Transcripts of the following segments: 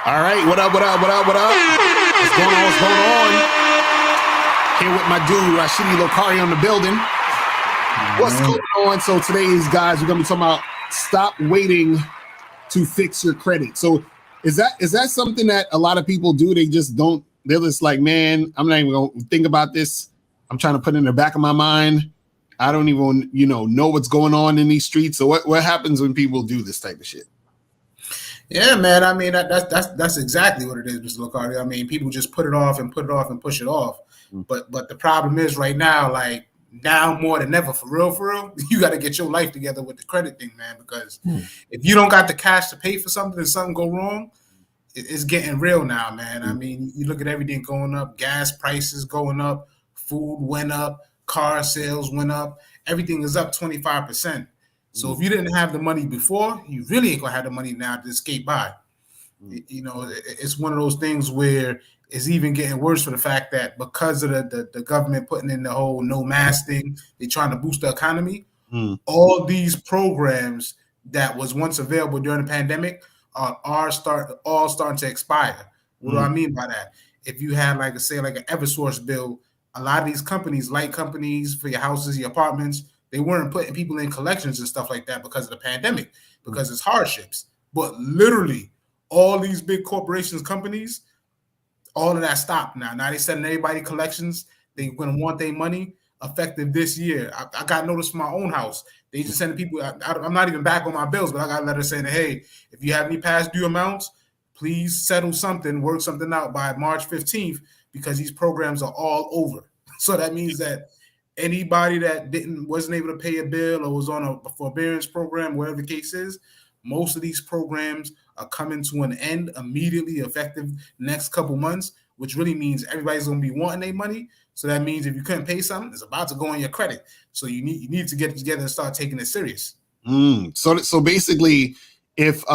All right, what up? What's going on? Here with my dude, Rashidi Lokari on the building. What's going on? So today's, guys, we're going to be talking about stop waiting to fix your credit. So is that something that a lot of people do? They just don't, they're just like, man, I'm not even going to think about this. I'm trying to put it in the back of my mind. I don't even, know what's going on in these streets. So what happens when people do this type of shit? Yeah, man. I mean, that's exactly what it is, Mr. Locardi. I mean, people just put it off and push it off. But the problem is right now, like now more than ever, for real, you got to get your life together with the credit thing, man. Because if you don't got the cash to pay for something and something go wrong, it's getting real now, man. I mean, you look at everything going up, gas prices going up, food went up, car sales went up, everything is up 25%. So if you didn't have the money before, you really ain't gonna have the money now to escape by. It's one of those things where it's even getting worse for the fact that because of the government putting in the whole no mask thing, they're trying to boost the economy. All these programs that was once available during the pandemic are starting to expire. What do I mean by that? If you had like an Eversource bill, a lot of these companies, light companies for your houses, your apartments, they weren't putting people in collections and stuff like that because of the pandemic, because it's hardships. But literally, all these big corporations, companies, all of that stopped now. Now they're sending everybody collections. They're going to want their money effective this year. I got notice from my own house. They just sending people. I'm not even back on my bills, but I got a letter saying, hey, if you have any past due amounts, please settle something, work something out by March 15th, because these programs are all over. So that means that anybody that wasn't able to pay a bill or was on a forbearance program, whatever the case is, most of these programs are coming to an end immediately, effective next couple months, which really means everybody's going to be wanting their money. So that means if you couldn't pay something, it's about to go on your credit. So you need to get it together and start taking it serious. So basically, if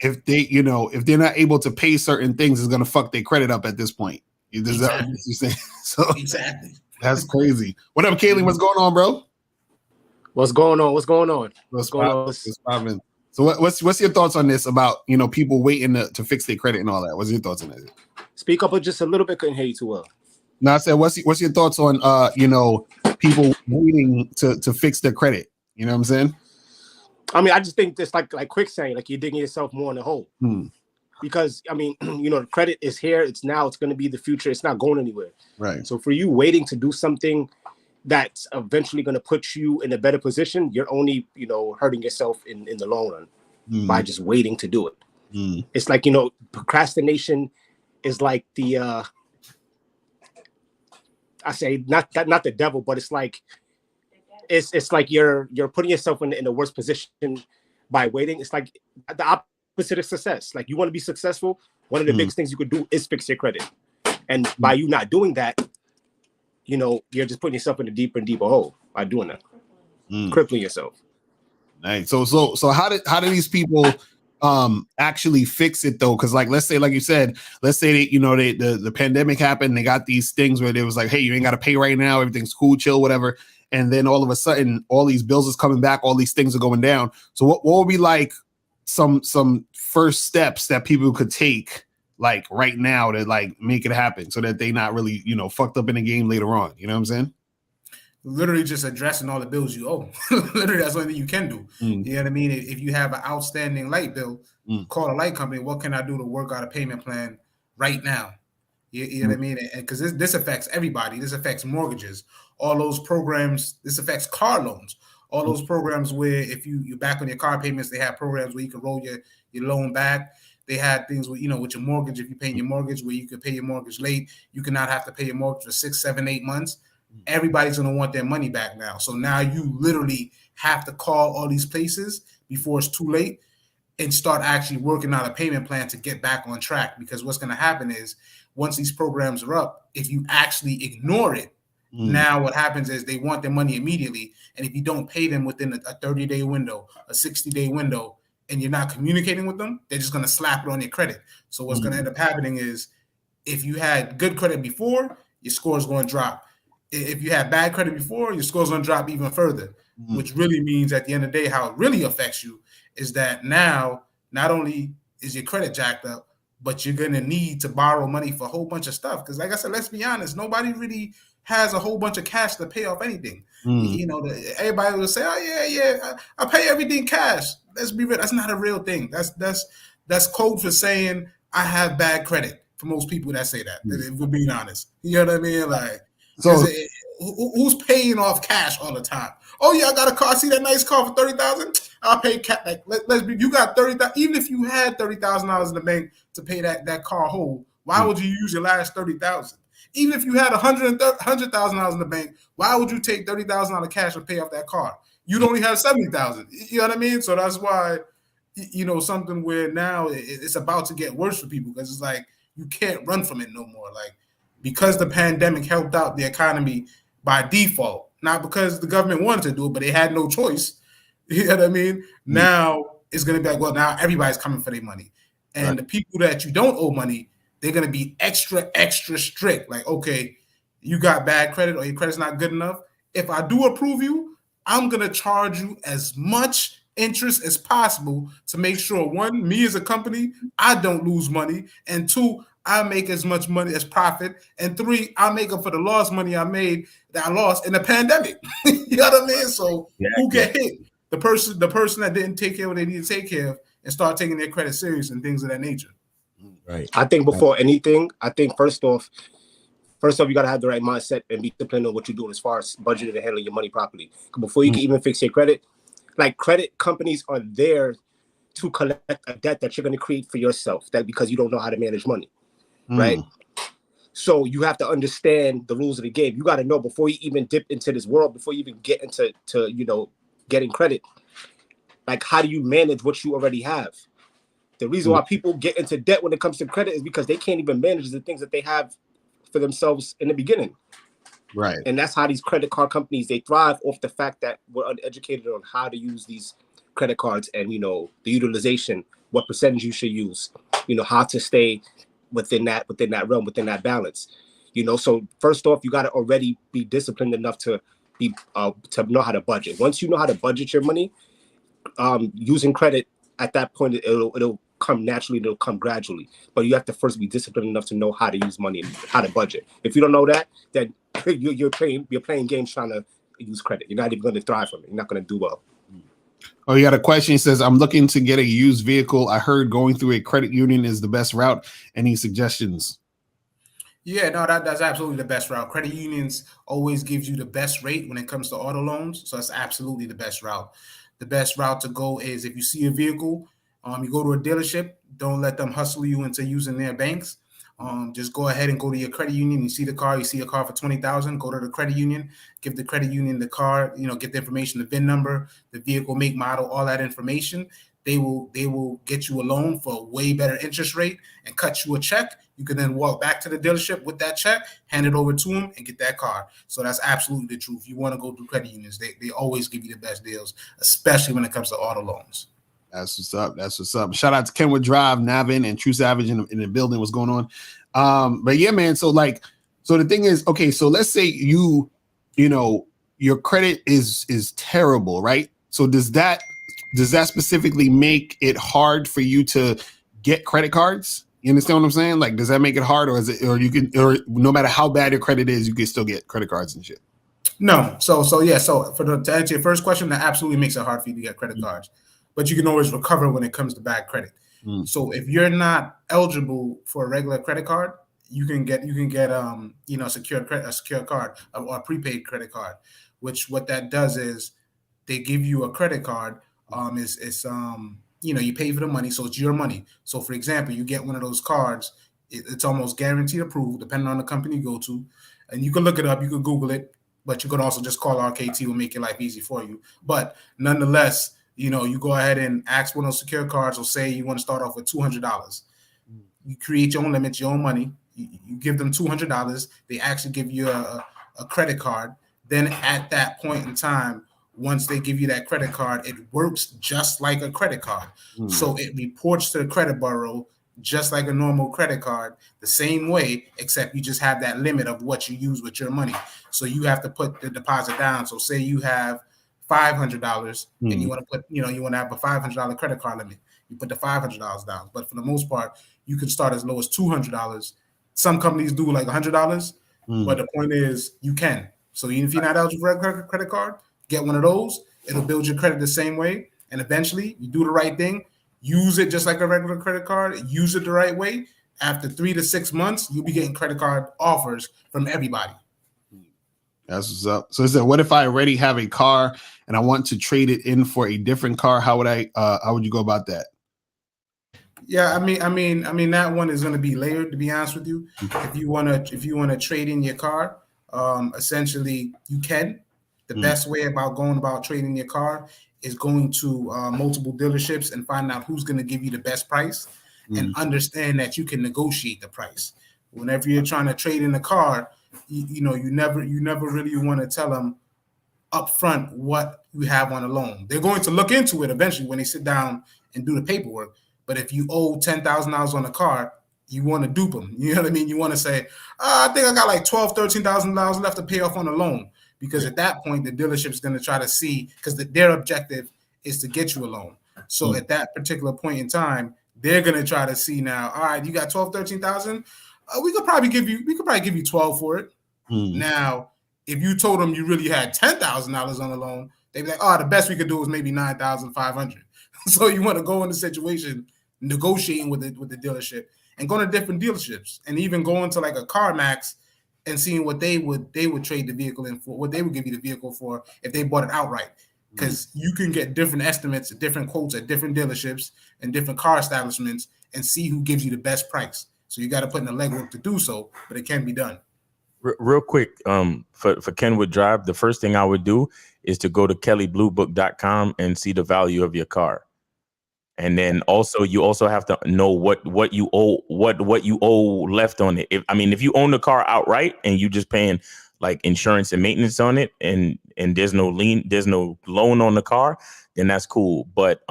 they, if they're not able to pay certain things, it's going to fuck their credit up at this point. Is that what you're saying? So exactly. That's crazy. What up, Kaylee? What's going on, bro? What's going on? What's going on? So what's your thoughts on this about, people waiting to fix their credit and all that? What's your thoughts on that? Speak up just a little bit. Couldn't hear you too well. No, I said, what's your thoughts on, people waiting to fix their credit? You know what I'm saying? I mean, I just think this like quicksand, like you're digging yourself more in the hole. Because, I mean, the credit is here. It's now. It's going to be the future. It's not going anywhere. Right. So for you waiting to do something that's eventually going to put you in a better position, you're only, hurting yourself in the long run by just waiting to do it. It's like, procrastination is like the, I say not the devil, but it's like, it's like you're putting yourself in the worst position by waiting. It's like the opposite of success. Like, you want to be successful, one of the biggest things you could do is fix your credit. And by you not doing that, you're just putting yourself in a deeper and deeper hole by doing that, crippling yourself. Nice. So how do these people actually fix it though? Because let's say, like you said, the pandemic happened. They got these things where it was like, hey, you ain't got to pay right now. Everything's cool, chill, whatever. And then all of a sudden, all these bills is coming back. All these things are going down. So what would be like some first steps that people could take like right now to like make it happen so that they not really, fucked up in the game later on? You know what I'm saying? Literally just addressing all the bills you owe. Literally, that's the only thing you can do. You know what I mean? If you have an outstanding light bill, call a light company. What can I do to work out a payment plan right now? You know what I mean? Because this affects everybody. This affects mortgages. All those programs. This affects car loans. All those programs where if you're back on your car payments, they have programs where you can roll your loan back. They had things with, with your mortgage, if you're paying your mortgage, where you could pay your mortgage late, you cannot have to pay your mortgage for 6, 7, 8 months. Everybody's going to want their money back now. So now you literally have to call all these places before it's too late and start actually working out a payment plan to get back on track. Because what's going to happen is once these programs are up, if you actually ignore it, now what happens is they want their money immediately. And if you don't pay them within a 30-day window, a 60-day window, and you're not communicating with them, they're just going to slap it on your credit. So what's going to end up happening is if you had good credit before, your score is going to drop. If you had bad credit before, your score is going to drop even further, which really means at the end of the day, how it really affects you is that now not only is your credit jacked up, but you're gonna need to borrow money for a whole bunch of stuff. Because, like I said, let's be honest, nobody really has a whole bunch of cash to pay off anything. You know, everybody will say, "Oh yeah, I pay everything cash." Let's be real. That's not a real thing. That's code for saying I have bad credit. For most people that say that, if we're being honest, you know what I mean? Like, so who's paying off cash all the time? Oh yeah, I got a car. See that nice car for $30,000? I'll pay cash. Like, let's be. You got $30,000. Even if you had $30,000 in the bank to pay that car whole, why would you use your last $30,000? Even if you had $100,000 in the bank, why would you take $30,000 cash and pay off that car? You'd only have $70,000. You know what I mean? So that's why, you know, something where now it's about to get worse for people, because it's like you can't run from it no more. Like, because the pandemic helped out the economy by default, not because the government wanted to do it, but they had no choice. You know what I mean? Now it's going to be like, well, now everybody's coming for their money. And the people that you don't owe money, they're going to be extra, extra strict. Like, okay, you got bad credit or your credit's not good enough. If I do approve you, I'm going to charge you as much interest as possible to make sure, one, me as a company, I don't lose money, and two, I make as much money as profit, and three, I make up for the lost money I made that I lost in the pandemic. You know what I mean? So who get hit? The person that didn't take care of what they need to take care of and start taking their credit serious and things of that nature. Right. I think before anything, first off, you got to have the right mindset and be disciplined on what you're doing as far as budgeting and handling your money properly. Before you can even fix your credit, like, credit companies are there to collect a debt that you're going to create for yourself, that because you don't know how to manage money, right? So you have to understand the rules of the game. You got to know before you even dip into this world, before you even get into you know, getting credit, like, how do you manage what you already have? The reason why people get into debt when it comes to credit is because they can't even manage the things that they have for themselves in the beginning. Right. And that's how these credit card companies, they thrive off the fact that we're uneducated on how to use these credit cards and, you know, the utilization, what percentage you should use, you know, how to stay within that realm, within that balance. You know, so first off, you got to already be disciplined enough to be to know how to budget. Once you know how to budget your money, using credit at that point, it'll come naturally, it'll come gradually. But you have to first be disciplined enough to know how to use money and how to budget. If you don't know that, then you're playing games trying to use credit. You're not even going to thrive from it. You're not going to do well. Oh, you got a question. He says, I'm looking to get a used vehicle. I heard going through a credit union is the best route. Any suggestions? Yeah, no, that's absolutely the best route. Credit unions always gives you the best rate when it comes to auto loans. So that's absolutely the best route. The best route to go is, if you see a vehicle, you go to a dealership, don't let them hustle you into using their banks. Just go ahead and go to your credit union. You see a car for $20,000, go to the credit union, give the credit union the car, you know, get the information, the VIN number, the vehicle, make, model, all that information. They will get you a loan for a way better interest rate and cut you a check. You can then walk back to the dealership with that check, hand it over to them, and get that car. So that's absolutely the truth. You want to go through credit unions. They always give you the best deals, especially when it comes to auto loans. That's what's up. That's what's up. Shout out to Kenwood Drive, Navin, and True Savage in the building. What's going on? But yeah, man. So the thing is, okay. So let's say you know, your credit is terrible, right? So does that specifically make it hard for you to get credit cards? You understand what I'm saying? Like, does that make it hard, or is it, or no matter how bad your credit is, you can still get credit cards and shit? No. So yeah. So to answer your first question, that absolutely makes it hard for you to get credit cards. But you can always recover when it comes to bad credit. So if you're not eligible for a regular credit card, you can get you know, a secure card or a prepaid credit card, which what that does is they give you a credit card. It's you know, you pay for the money, so it's your money. So for example, you get one of those cards, it's almost guaranteed approved, depending on the company you go to, and you can look it up, you can Google it, but you could also just call RKT, will make your life easy for you. But nonetheless, you know, you go ahead and ask one of those secure cards, or say you want to start off with $200. You create your own limits, your own money. You give them $200. They actually give you a credit card. Then at that point in time, once they give you that credit card, it works just like a credit card. So it reports to the credit bureau just like a normal credit card, the same way, except you just have that limit of what you use with your money. So you have to put the deposit down. So say you have $500 and you want to put, you know, you want to have a $500 credit card limit. you put the $500 down. But for the most part, you can start as low as $200. Some companies do like $100, but the point is you can. So even if you're not eligible for a credit card, get one of those. It'll build your credit the same way. And eventually you do the right thing, use it just like a regular credit card, use it the right way. After 3 to 6 months, you'll be getting credit card offers from everybody. That's what's up. So is that what if I already have a car and I want to trade it in for a different car? How would you go about that? Yeah, I mean that one is going to be layered, to be honest with you. If you want to trade in your car, essentially you can. The best way about going about trading your car is going to multiple dealerships and find out who's going to give you the best price and understand that you can negotiate the price. Whenever you're trying to trade in a car, you never really want to tell them up front what you have on a loan. They're going to look into it eventually when they sit down and do the paperwork. But if you owe $10,000 on a car, you want to dupe them. You know what I mean? You want to say, I think I got like $12,000, $13,000 left to pay off on a loan. Because at that point, the dealership is going to try to see, because their objective is to get you a loan. So at that particular point in time, they're going to try to see now, all right, you got 12, 13,000. We could probably give you 12 for it. Now, if you told them you really had $10,000 on the loan, they'd be like, the best we could do is maybe 9,500. So you want to go in the situation, negotiating with the dealership and going to different dealerships and even going to like a CarMax and seeing what they would trade the vehicle in for, what they would give you the vehicle for if they bought it outright. Because you can get different estimates, different quotes at different dealerships and different car establishments and see who gives you the best price. So you got to put in the legwork to do so, but it can be done. Real quick, for Kenwood Drive, the first thing I would do is to go to kellybluebook.com and see the value of your car. And then also you also have to know what you owe, what you owe left on it. If you own the car outright and you just paying like insurance and maintenance on it and there's no loan on the car, then that's cool. But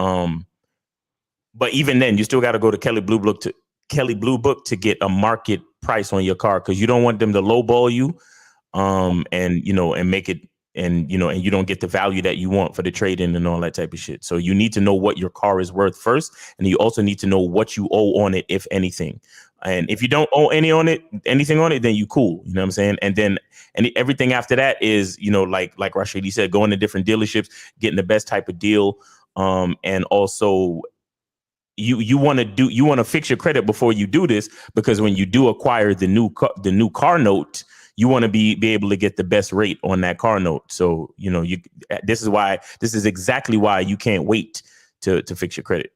even then you still got to go to Kelly Blue Book to get a market price on your car, because you don't want them to lowball you and make it and you don't get the value that you want for the trade-in and all that type of shit. So you need to know what your car is worth first, and you also need to know what you owe on it, if anything. And if you don't owe anything on it, then you cool. You know what I'm saying? And then everything after that is, like Rashidi said, going to different dealerships, getting the best type of deal. And also you want to fix your credit before you do this, because when you do acquire the new car note, you want to be able to get the best rate on that car note. So, this is exactly why you can't wait to fix your credit.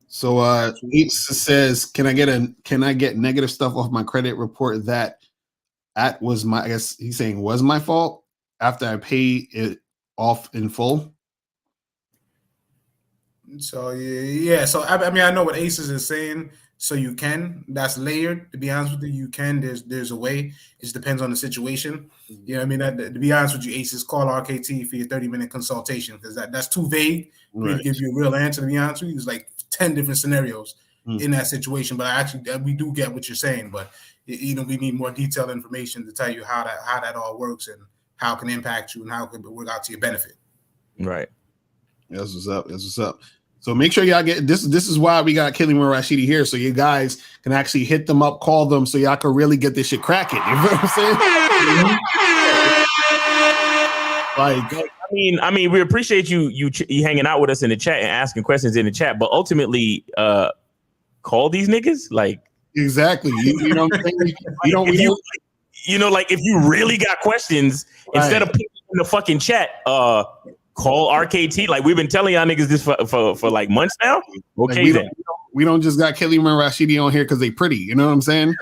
So Ace says, can I get negative stuff off my credit report that was my, I guess he's saying was my fault after I pay it off in full? So yeah. So I know what Aces is saying. So you can. That's layered. To be honest with you, you can. There's a way. It just depends on the situation. You know what I mean? To be honest with you, Aces, call RKT for your 30-minute consultation, because that's too vague for me to give you a real answer. To be honest with you, there's like 10 different scenarios in that situation. But we do get what you're saying. But we need more detailed information to tell you how that all works and how it can impact you and how it can work out to your benefit. Right. That's what's up. So make sure y'all get this. This is why we got Killing with Rashidi here, so you guys can actually hit them up, call them, so y'all can really get this shit cracking. You know what I'm saying? Like, we appreciate you hanging out with us in the chat and asking questions in the chat, but ultimately, call these niggas. Like, exactly. You know what I'm saying? If you really got questions, instead of putting in the fucking chat, call RKT. Like, we've been telling y'all niggas this for like months now. Okay, like we don't just got Kelly and Rashidi on here because they pretty. You know what I'm saying?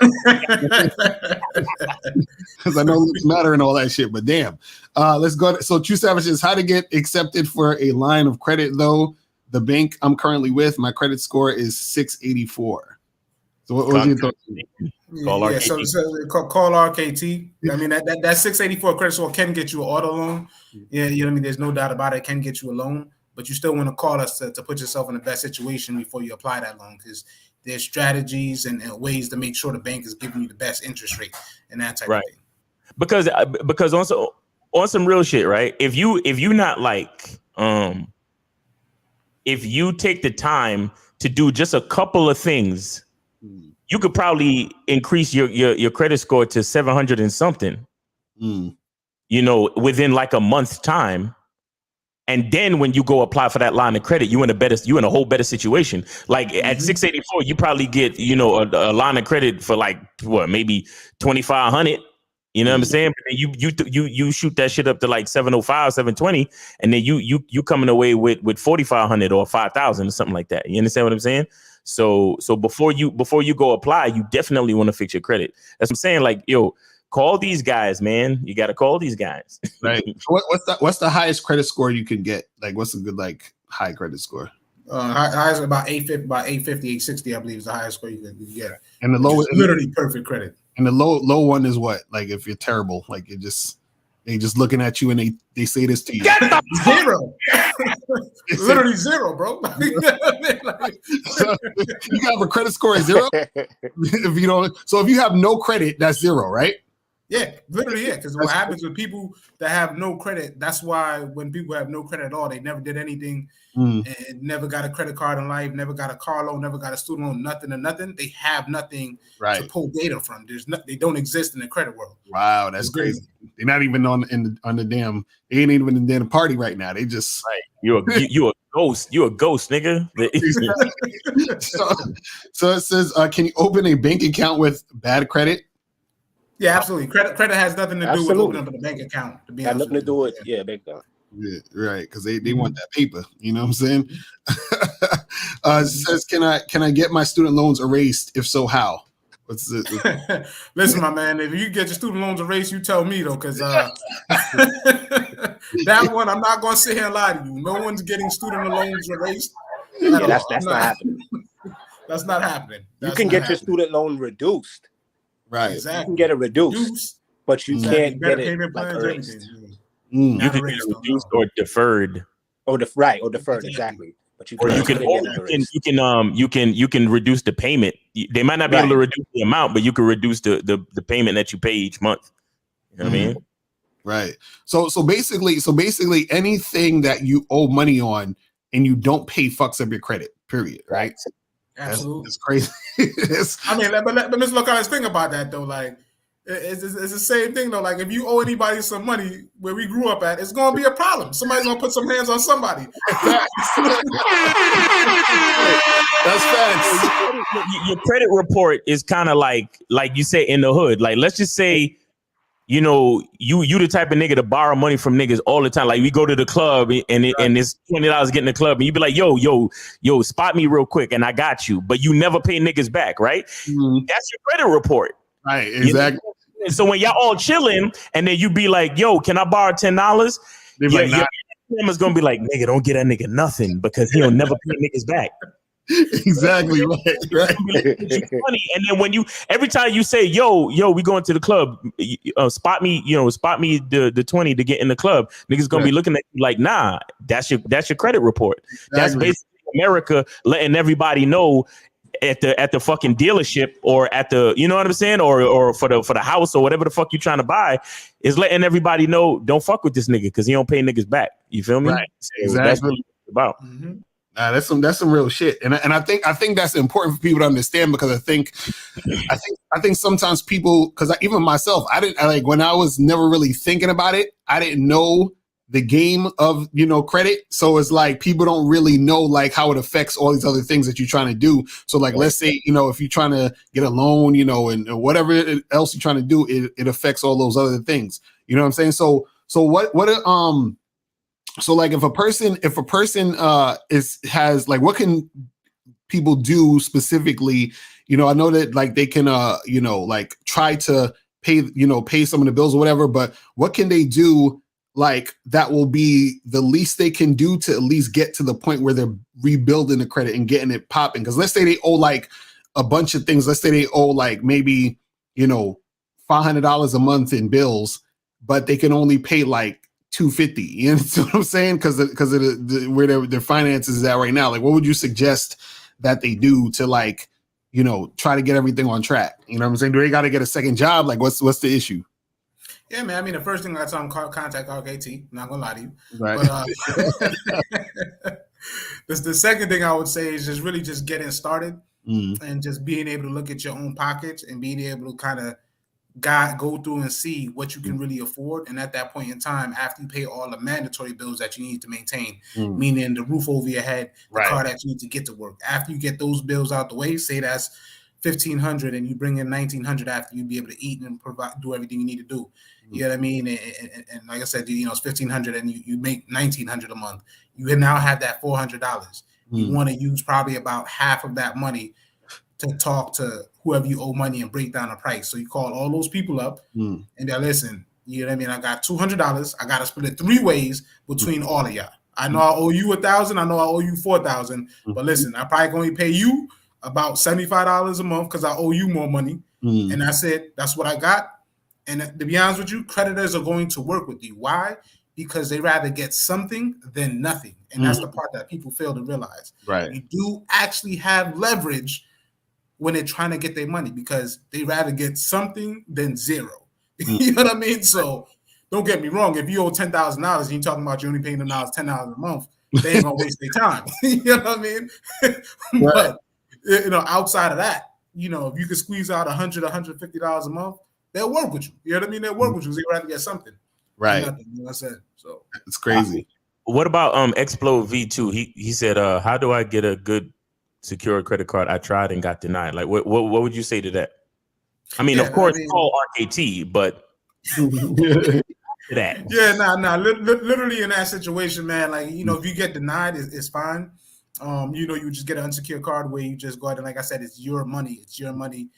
Because I know looks matter and all that shit. But damn, let's go. So True Savages, how to get accepted for a line of credit though? The bank I'm currently with, my credit score is 684. So what was your thoughts? Call RKT. So call RKT. I mean, that 684 credit score can get you an auto loan. Yeah, you know what I mean? There's no doubt about it. It can get you a loan, but you still want to call us to put yourself in the best situation before you apply that loan, because there's strategies and ways to make sure the bank is giving you the best interest rate and that type of thing. Because also on some real shit, right? If you not like if you take the time to do just a couple of things, you could probably increase your credit score to 700 and something, you know, within like a month's time. And then when you go apply for that line of credit, you in a whole better situation. Like at 684, you probably get, you know, a line of credit for like what, maybe 2,500. You know what I'm saying? But then you shoot that shit up to like 705, 720, and then you coming away with 4,500 or 5,000 or something like that. You understand what I'm saying? So before you go apply, you definitely want to fix your credit. That's what I'm saying. Like, yo, call these guys, man. You got to call these guys. Right. What's the highest credit score you can get? Like, what's a good like high credit score? Highest about 850, 860, I believe is the highest score you can get. And the lowest, literally perfect credit. And the low one is what? Like if you're terrible, like they just looking at you and they say this to you. Zero. Literally zero, bro. So, you have a credit score of 0? If you don't, so if you have no credit, that's 0, right? Yeah, literally, yeah. Because what happens with people that have no credit, that's why when people have no credit at all, they never did anything and never got a credit card in life, never got a car loan, never got a student loan, nothing. They have nothing to pull data from. They don't exist in the credit world. Wow, that's crazy. They're not even on the damn. They ain't even in the damn party right now. They just you a ghost. You a ghost, nigga. so it says, can you open a bank account with bad credit? Yeah, absolutely. Credit has nothing to do with opening up a bank account. To be honest, nothing to do with bank account. Yeah, right. Because they want that paper. You know what I'm saying? It says, can I get my student loans erased? If so, how? What's it? Listen, my man. If you get your student loans erased, you tell me though, because that one I'm not going to sit here and lie to you. No one's getting student loans erased. That's not happening. That's not happening. You can get your student loan reduced. Right. Exactly. You can get it reduced, but you can't get it like erased. You can get it reduced or deferred. Or deferred, exactly. But you can reduce the payment. They might not be able to reduce the amount, but you can reduce the payment that you pay each month. You know what I mean? Right. So basically anything that you owe money on and you don't pay fucks up your credit. Period. Right. Absolutely, it's crazy. I mean, but let's look at this thing about that though. Like, it's the same thing though. Like, if you owe anybody some money where we grew up at, it's gonna be a problem. Somebody's gonna put some hands on somebody. That's facts. Your credit report is kind of like you say in the hood. Like, let's just say, you know, you the type of nigga to borrow money from niggas all the time. Like, we go to the club and it's $20 getting the club, and you be like, yo, spot me real quick, and I got you. But you never pay niggas back, right? That's your credit report. Right, exactly. You know? So when y'all all chilling, and then you be like, yo, can I borrow $10? Your is gonna be like, nigga, don't get that nigga nothing because he'll never pay niggas back. Exactly right. And then every time you say, yo, we going to the club, spot me the 20 to get in the club, niggas gonna be looking at you like, nah, that's your credit report. Exactly. That's basically America letting everybody know at the fucking dealership or at the, you know what I'm saying, or for the house or whatever the fuck you trying to buy, is letting everybody know, don't fuck with this nigga because he don't pay niggas back. You feel me? Right. So exactly. That's what it's about. That's some real shit, and I think that's important for people to understand, because I think sometimes people, because even myself, when I was never really thinking about it, I didn't know the game of, you know, credit. So it's like people don't really know like how it affects all these other things that you're trying to do. So like, let's say, you know, if you're trying to get a loan, you know, and whatever else you're trying to do, it affects all those other things. You know what I'm saying? So like if a person has like, what can people do specifically? You know, I know that like they can you know, like try to pay some of the bills or whatever, but what can they do like that will be the least they can do to at least get to the point where they're rebuilding the credit and getting it popping? Because let's say they owe like a bunch of things. Let's say they owe like maybe, you know, $500 a month in bills, but they can only pay like $250. You know what I'm saying? Because of where their finances is at right now. Like, what would you suggest that they do to, like, you know, try to get everything on track? You know what I'm saying? Do they got to get a second job? Like, what's the issue? Yeah, man. I mean, the first thing I tell them, contact RKT. I'm not gonna lie to you, right? The second thing I would say is just really just getting started and just being able to look at your own pockets and being able to kind of go through and see what you can really afford. And at that point in time, after you pay all the mandatory bills that you need to maintain, meaning the roof over your head, the car that you need to get to work. After you get those bills out the way, say that's $1,500 and you bring in $1,900 after you be able to eat and do everything you need to do. You know what I mean? And like I said, you know, it's $1,500 and you make $1,900 a month. You now have that $400. You want to use probably about half of that money to talk to whoever you owe money and break down the price. So you call all those people up and they're, listen, you know what I mean? I got $200. I got to split it 3 ways between all of y'all. I know I owe you $1,000. I know I owe you $4,000. But listen, I probably going to pay you about $75 a month because I owe you more money. And that's it. That's what I got. And to be honest with you, creditors are going to work with you. Why? Because they rather get something than nothing. And that's the part that people fail to realize. Right. You do actually have leverage when they're trying to get their money because they rather get something than zero. You know what I mean? So don't get me wrong. If you owe $10,000 and you're talking about you only paying them $10 a month, they ain't gonna waste their time. You know what I mean? But you know, outside of that, you know, if you could squeeze out $100, $150 a month, they'll work with you. You know what I mean? They'll work with you. They'd rather get something. Right. Nothing, you know what I said? So it's crazy. What about Explode V2? He said, how do I get a good secured credit card? I tried and got denied. Like, what would you say to that? I mean, of course, call RKT, but that. Yeah, nah. Literally in that situation, man, like, you know, if you get denied, it's fine. You know, you just get an unsecured card where you just go ahead and, like I said, it's your money. It's your money.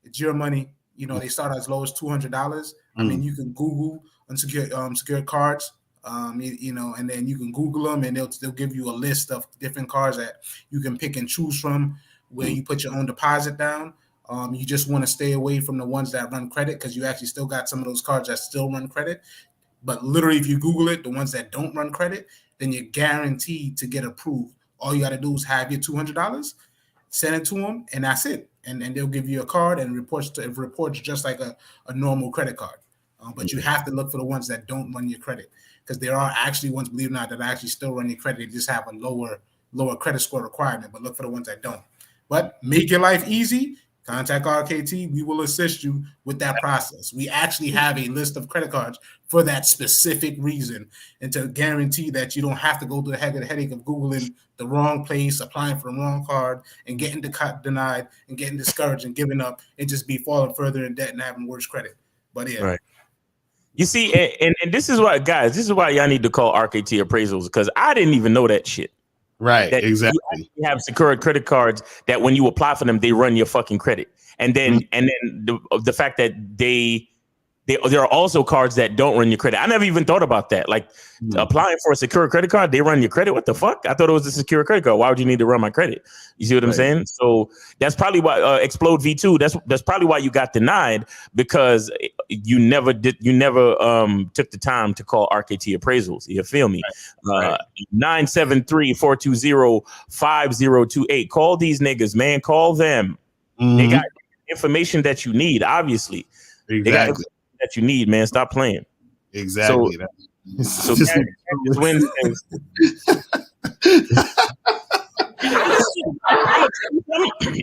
It's your money. You know, they start as low as $200. I mean, you can Google unsecured secured cards. You know, and then you can Google them, and they'll give you a list of different cards that you can pick and choose from, where you put your own deposit down. You just want to stay away from the ones that run credit because you actually still got some of those cards that still run credit. But literally, if you Google it, the ones that don't run credit, then you're guaranteed to get approved. All you got to do is have your $200, send it to them, and that's it. And they'll give you a card and it reports just like a normal credit card. But you have to look for the ones that don't run your credit, because there are actually ones, believe it or not, that actually still run your credit. They just have a lower credit score requirement, but look for the ones that don't. But make your life easy. Contact RKT. We will assist you with that process. We actually have a list of credit cards for that specific reason, and to guarantee that you don't have to go through the headache of Googling the wrong place, applying for the wrong card, and getting denied, and getting discouraged and giving up, and just be falling further in debt and having worse credit. But yeah. Right. You see, and this is why, guys, this is why y'all need to call RKT appraisals, because I didn't even know that shit. Right, that exactly. You have secured credit cards that when you apply for them, they run your fucking credit. And then the fact that there are also cards that don't run your credit. I never even thought about that. Like applying for a secure credit card, they run your credit. What the fuck? I thought it was a secure credit card. Why would you need to run my credit? You see what I'm saying? So that's probably why Explode V2. That's probably why you got denied, because you never took the time to call RKT appraisals. You feel me? 973-420-5028. Call these niggas, man. Call them. They got information that you need. Obviously, they got information that you need, man. Stop playing. Exactly. So Wednesdays. I'm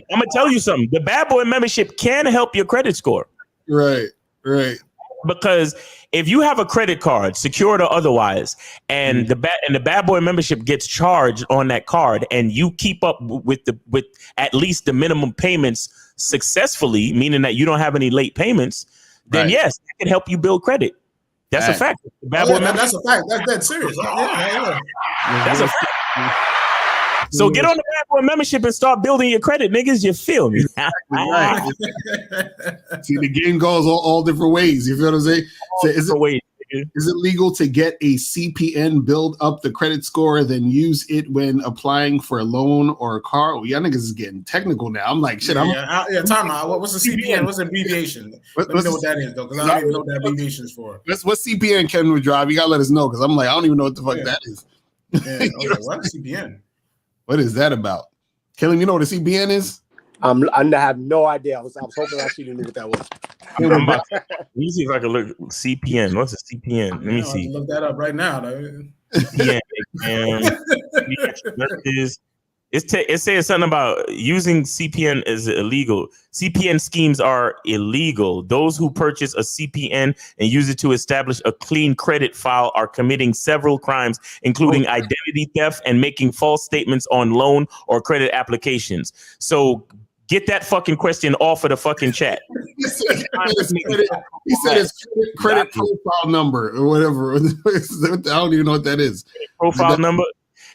gonna tell you something. The Bad Boy membership can help your credit score. Right. Because if you have a credit card, secured or otherwise, and the Bad Boy membership gets charged on that card, and you keep up with at least the minimum payments successfully, meaning that you don't have any late payments, then yes, it can help you build credit. That's a fact. That's a fact. That's serious. That's a fact. So get on the Bad Boy membership and start building your credit, niggas. You feel me? Right. See, the game goes all different ways. You feel what I'm saying? So is it legal to get a CPN, build up the credit score, then use it when applying for a loan or a car? Well, y'all niggas is getting technical now. I'm like, shit. Time out. What's the CPN? What's the abbreviation? Let me know what that is, though, because I don't even know what that abbreviation is for. What CPN can we drive? You gotta let us know, because I'm like, I don't even know what the fuck that is. What CPN? What is that about? Kelly, you know what a CPN is? I have no idea. I was hoping I actually knew what that was. Let me see if I can look CPN. What's a CPN? Let me see. Look that up right now, though. CPN exam. It says something about using CPN is illegal. CPN schemes are illegal. Those who purchase a CPN and use it to establish a clean credit file are committing several crimes, including identity theft and making false statements on loan or credit applications. So get that fucking question off of the fucking chat. He said his credit profile number or whatever. I don't even know what that is. Profile number?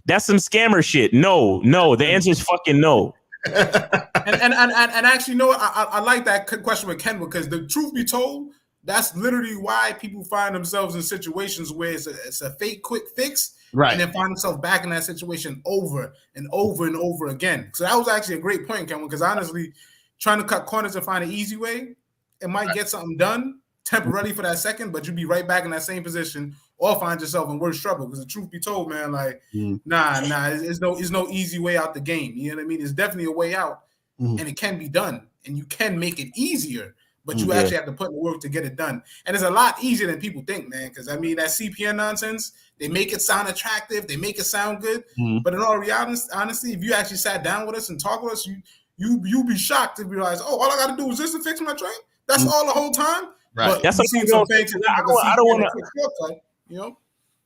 That's some scammer shit. No. The answer is fucking no. and actually, you know what? I like that question with Ken, because the truth be told, that's literally why people find themselves in situations where it's a fake quick fix, right? And then find themselves back in that situation over and over and over again. So that was actually a great point, Ken, because honestly, trying to cut corners and find an easy way, it might get something done temporarily for that second, but you'll be right back in that same position, or find yourself in worse trouble. Because the truth be told, man, like nah, it's no easy way out the game. You know what I mean? It's definitely a way out, and it can be done, and you can make it easier, but you actually have to put in the work to get it done. And it's a lot easier than people think, man. Because I mean, that CPN nonsense, they make it sound attractive, they make it sound good, but in all reality, honestly, if you actually sat down with us and talked with us, you'll be shocked to realize, oh, all I got to do is this to fix my train. That's all the whole time. Right. But that's I don't want to. You know,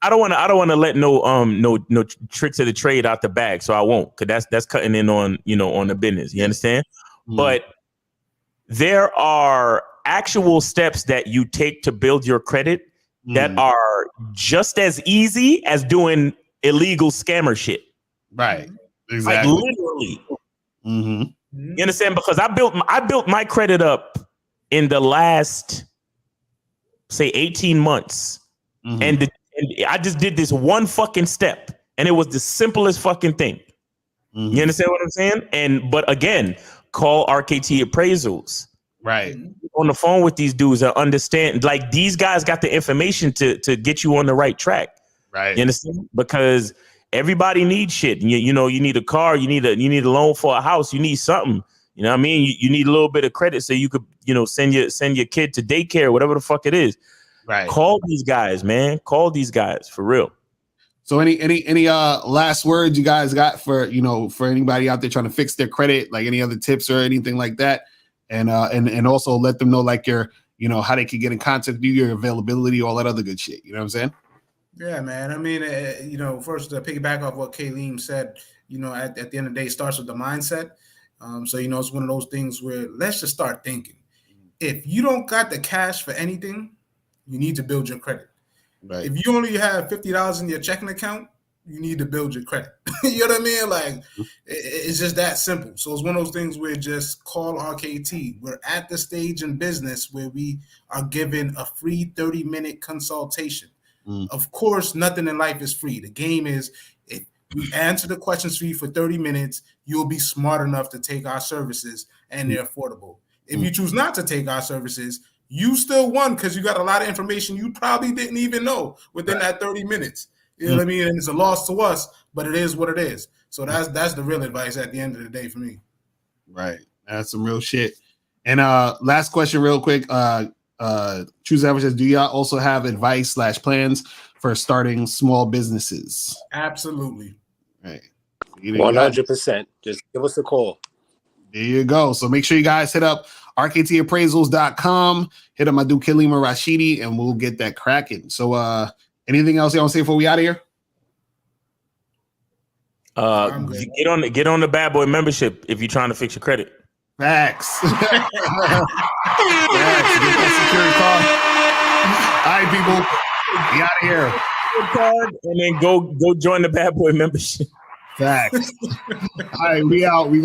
I don't want to let no tricks of the trade out the bag, so I won't, because that's cutting in on on the business. You understand? But there are actual steps that you take to build your credit that are just as easy as doing illegal scammer shit. Right. Exactly. Like literally. You understand? Because I built my credit up in the last, say, 18 months. And I just did this one fucking step, and it was the simplest fucking thing. You understand what I'm saying? But again, call RKT appraisals. Right. On the phone with these dudes and understand, like, these guys got the information to get you on the right track. Right. You understand? Because everybody needs shit. You need a car, you need a loan for a house, you need something. You know what I mean? You need a little bit of credit so you could, send your kid to daycare, whatever the fuck it is. Right. Call these guys, man. Call these guys for real. So any last words you guys got for for anybody out there trying to fix their credit, like any other tips or anything like that, and also let them know, like, your how they can get in contact with you, your availability, all that other good shit. You know what I'm saying? Yeah, man. I mean, first to piggyback off what Kaleem said, at the end of the day, it starts with the mindset. So it's one of those things where let's just start thinking. If you don't got the cash for anything, you need to build your credit. Right. If you only have $50 in your checking account, you need to build your credit. You know what I mean? Like, it's just that simple. So it's one of those things where just call RKT. We're at the stage in business where we are given a free 30-minute consultation. Of course, nothing in life is free. The game is, if we answer the questions for you for 30 minutes, you'll be smart enough to take our services, and they're affordable. If you choose not to take our services, you still won, because you got a lot of information you probably didn't even know within that 30 minutes. You know what I mean? And it's a loss to us, but it is what it is. So that's the real advice at the end of the day for me. Right. That's some real shit. And last question real quick. Choose Average says, do y'all also have advice/plans for starting small businesses? Absolutely. Right. 100%. Just give us a call. There you go. So make sure you guys hit up rktappraisals.com, hit up my dude Kaleem Rashidi, and we'll get that cracking. So anything else you want to say before we out of here? Get on the Bad Boy membership if you're trying to fix your credit. Facts. Facts. Get that security card. All right, people. We out of here. Card, and then go join the Bad Boy membership. Facts. All right, we out.